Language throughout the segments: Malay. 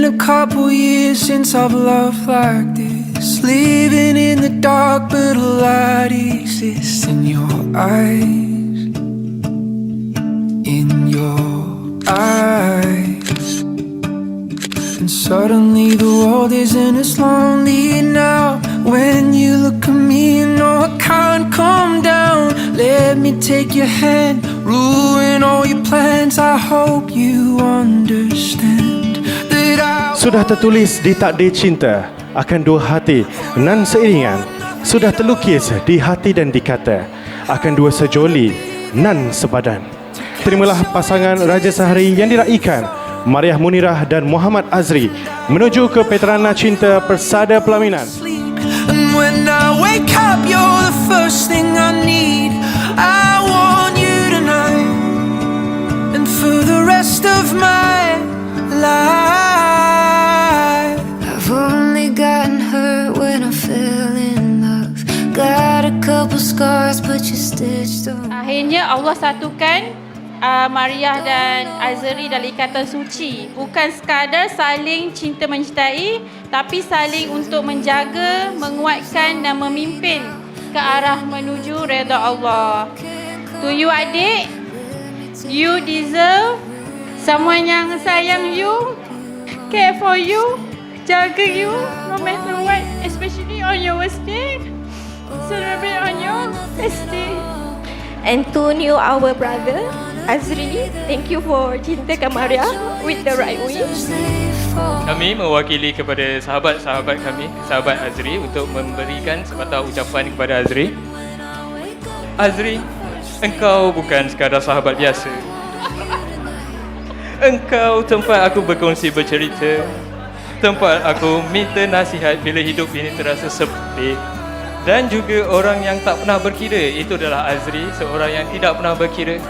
a couple years since I've loved like this. Living in the dark, but a light exists in your eyes. In your eyes. And suddenly the world isn't as lonely now. When you look at me, you know I can't calm down. Let me take your hand, ruin all your plans. I hope you understand that I... Sudah tertulis di takdir cinta akan dua hati nan seiringan. Sudah terlukis di hati dan di kata akan dua sejoli nan sebadan. Terimalah pasangan Raja Sehari yang diraikan Mariah Munirah dan Muhammad Azri menuju ke Peterana Cinta Persada Pelaminan. And when I wake up, you're the first thing I need. I want you tonight and for the rest of my life. I've only gotten hurt when I fell in love. Got a couple scars but you stitched them. Akhirnya Allah satukan Mariah dan Azri dalam ikatan suci. Bukan sekadar saling cinta mencintai, tapi saling untuk menjaga, menguatkan dan memimpin ke arah menuju redha Allah. To you adik, you deserve someone yang sayang you, care for you, jaga you no matter what, especially on your worst day, celebrate on your best day. And to you, our brother Azri, thank you for cintakan Mariah with the right way. Kami mewakili kepada sahabat-sahabat kami, sahabat Azri, untuk memberikan sepatah ucapan kepada Azri. Azri, engkau bukan sekadar sahabat biasa. Engkau tempat aku berkongsi bercerita, tempat aku minta nasihat bila hidup ini terasa sepi. Dan juga orang yang tak pernah berkira, itu adalah Azri, seorang yang tidak pernah berkira.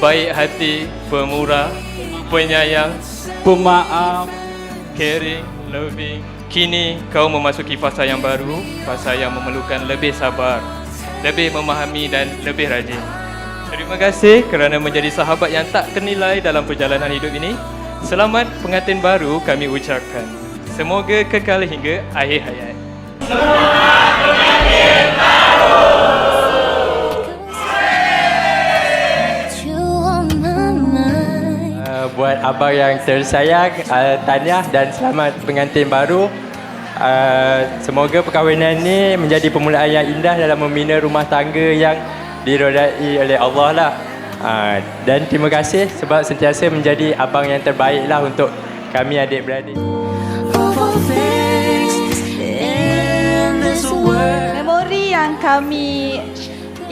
Baik hati, pemurah, penyayang, pemaaf, caring, loving. Kini kau memasuki fasa yang baru, fasa yang memerlukan lebih sabar, lebih memahami dan lebih rajin. Terima kasih kerana menjadi sahabat yang tak ternilai dalam perjalanan hidup ini. Selamat pengantin baru kami ucapkan. Semoga kekal hingga akhir hayat. Selamat pengantin baru. Buat abang yang tersayang, tahniah dan selamat pengantin baru. Semoga perkahwinan ini menjadi permulaan yang indah dalam membina rumah tangga yang dirodai oleh Allah lah. Dan terima kasih sebab sentiasa menjadi abang yang terbaik lah untuk kami adik-beradik. Memori yang kami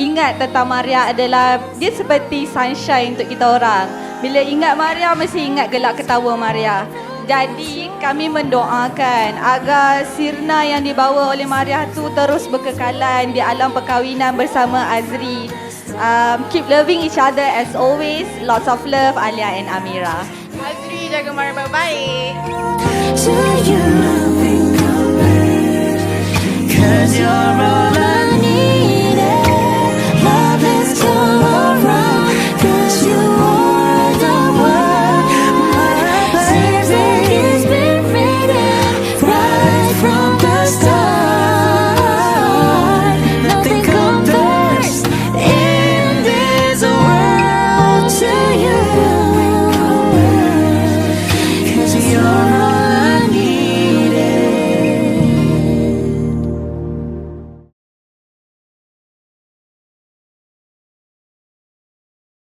ingat tentang Mariah adalah dia seperti sunshine untuk kita orang. Bila ingat Mariah, mesti ingat gelak ketawa Mariah. Jadi kami mendoakan agar sirna yang dibawa oleh Mariah tu terus berkekalan di alam perkahwinan bersama Azri. Keep loving each other as always. Lots of love, Alia and Amira. Azri jaga Mariah baik-baik. Cause you're